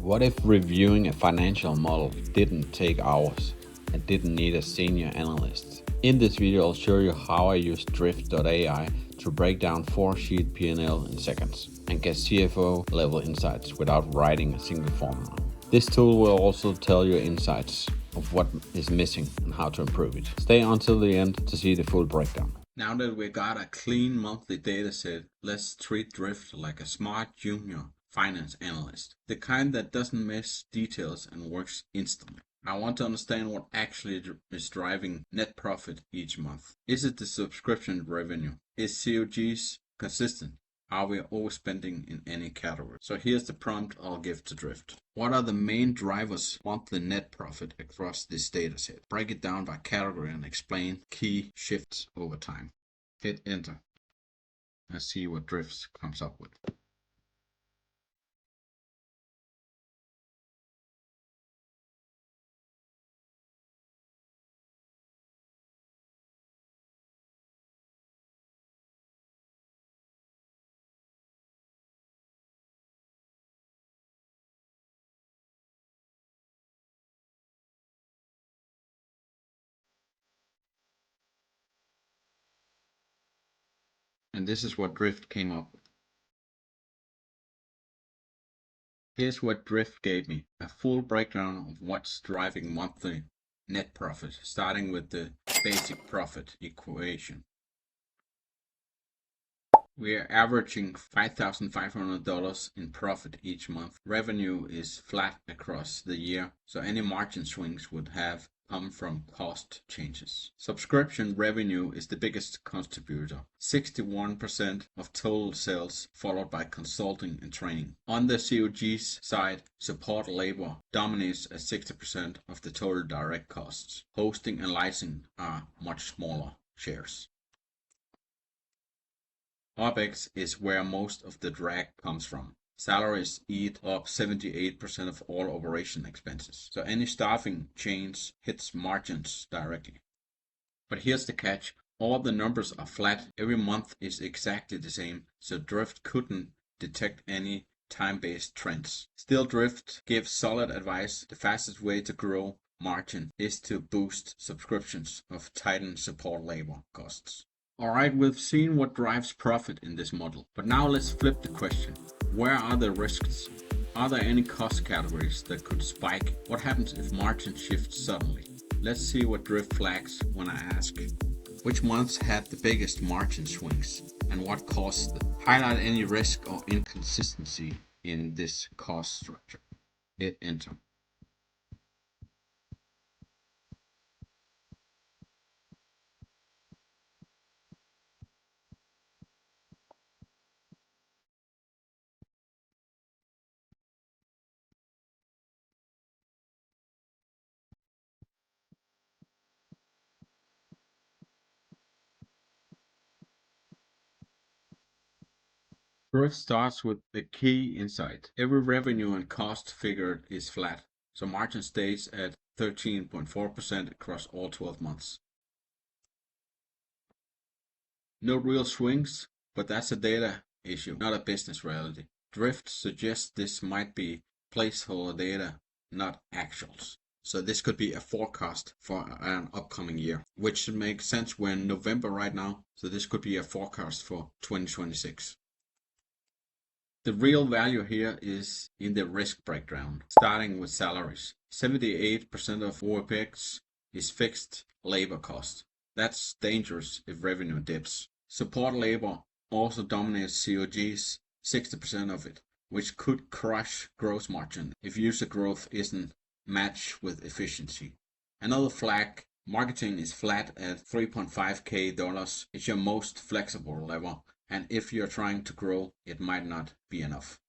What if reviewing a financial model didn't take hours and didn't need a senior analyst? In this video, I'll show you how I use Drift.ai to break down 4-sheet P&L in seconds and get CFO level insights without writing a single formula. This tool will also tell you insights of what is missing and how to improve it. Stay until the end to see the full breakdown. Now that we got a clean monthly data set, let's treat Drift like a smart junior finance analyst, the kind that doesn't miss details and works instantly. I want to understand what actually is driving net profit each month. Is it the subscription revenue? Is COGS consistent? Are we overspending in any category? So here's the prompt I'll give to Drift. What are the main drivers monthly net profit across this data set? Break it down by category and explain key shifts over time. Hit enter and see what Drift comes up with. And this is what Drift came up with. Here's what Drift gave me, a full breakdown of what's driving monthly net profit, starting with the basic profit equation. We are averaging $5,500 in profit each month. Revenue is flat across the year, so any margin swings would have come from cost changes. Subscription revenue is the biggest contributor, 61% of total sales, followed by consulting and training. On the COGS side, support labor dominates at 60% of the total direct costs. Hosting and licensing are much smaller shares. OpEx is where most of the drag comes from. Salaries eat up 78% of all operation expenses, so any staffing change hits margins directly. But here's the catch. All the numbers are flat. Every month is exactly the same, so Drift couldn't detect any time-based trends. Still, Drift gives solid advice. The fastest way to grow margin is to boost subscriptions of tighten support labor costs. Alright, we've seen what drives profit in this model, but now let's flip the question. Where are the risks? Are there any cost categories that could spike? What happens if margin shifts suddenly? Let's see what Drift flags when I ask. Which months had the biggest margin swings and what caused them? Highlight any risk or inconsistency in this cost structure. Hit enter. Drift starts with the key insight. Every revenue and cost figure is flat, so margin stays at 13.4% across all 12 months. No real swings, but that's a data issue, not a business reality. Drift suggests this might be placeholder data, not actuals. So this could be a forecast for an upcoming year, which should make sense. We're in November right now, so this could be a forecast for 2026. The real value here is in the risk breakdown, starting with salaries. 78% of OpEx is fixed labor cost. That's dangerous if revenue dips. Support labor also dominates COGS, 60% of it, which could crush gross margin if user growth isn't matched with efficiency. Another flag, marketing is flat at $3.5K. It's your most flexible lever. And if you're trying to grow, it might not be enough.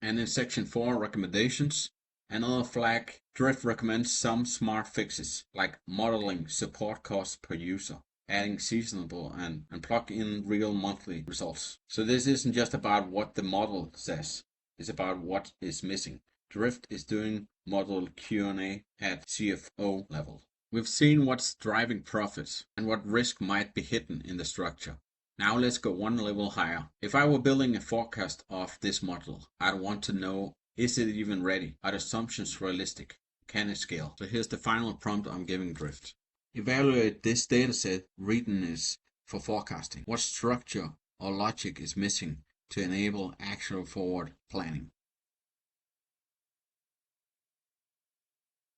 And in section 4, recommendations, another flag, Drift recommends some smart fixes, like modeling support costs per user, adding seasonable and plug in real monthly results. So this isn't just about what the model says, it's about what is missing. Drift is doing model Q&A at CFO level. We've seen what's driving profits and what risk might be hidden in the structure. Now let's go one level higher. If I were building a forecast of this model, I'd want to know, is it even ready? Are the assumptions realistic? Can it scale? So here's the final prompt I'm giving Drift. Evaluate this dataset readiness for forecasting. What structure or logic is missing to enable actual forward planning?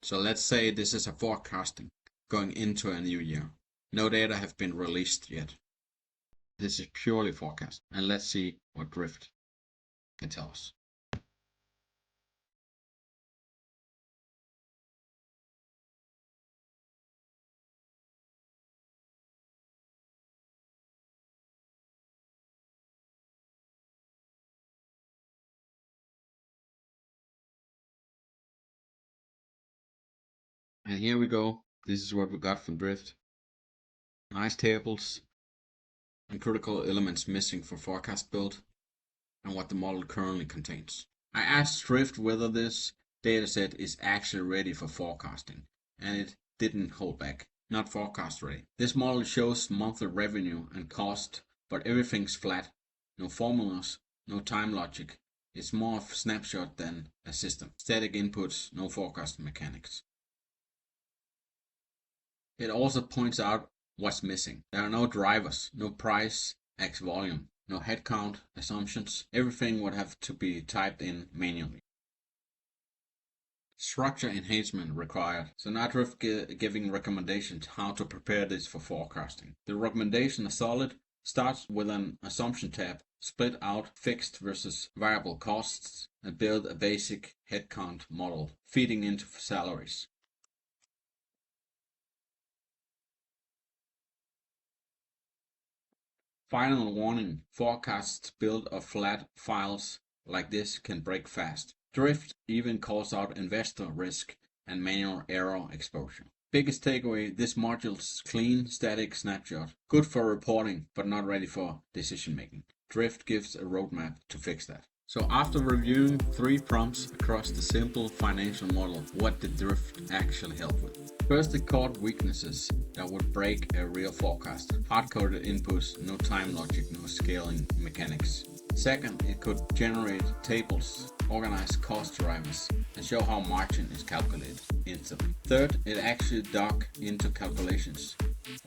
So let's say this is a forecasting going into a new year. No data have been released yet. This is purely forecast, and let's see what Drift can tell us. And here we go. This is what we got from Drift. Nice tables and critical elements missing for forecast build and what the model currently contains. I asked Drift whether this dataset is actually ready for forecasting, and it didn't hold back. Not forecast ready. This model shows monthly revenue and cost, but everything's flat. No formulas, no time logic. It's more of a snapshot than a system. Static inputs, no forecast mechanics. It also points out what's missing. There are no drivers, no price, X volume, no headcount, assumptions. Everything would have to be typed in manually. Structure enhancement required. So now Drift giving recommendations how to prepare this for forecasting. The recommendation is solid. Starts with an assumption tab, split out fixed versus variable costs, and build a basic headcount model feeding into salaries. Final warning, forecasts built of flat files like this can break fast. Drift even calls out investor risk and manual error exposure. Biggest takeaway, this module's clean, static snapshot. Good for reporting, but not ready for decision making. Drift gives a roadmap to fix that. So after reviewing 3 prompts across the simple financial model, what did Drift actually help with? First, it caught weaknesses that would break a real forecast. Hard-coded inputs, no time logic, no scaling mechanics. Second, it could generate tables, organize cost drivers, and show how margin is calculated instantly. Third, it actually dug into calculations,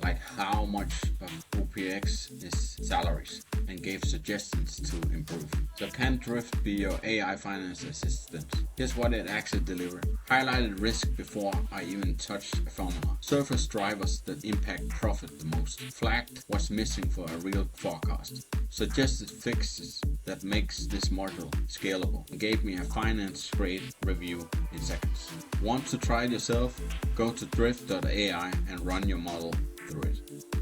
like how much of OPX is salaries, and gave suggestions to improve. So can Drift be your AI finance assistant? Here's what it actually delivered. Highlighted risk before I even touched a formula. Surface drivers that impact profit the most. Flagged what's missing for a real forecast. Suggested fixes that makes this module scalable. And gave me a finance grade review in seconds. Want to try it yourself? Go to Drift.ai and run your model through it.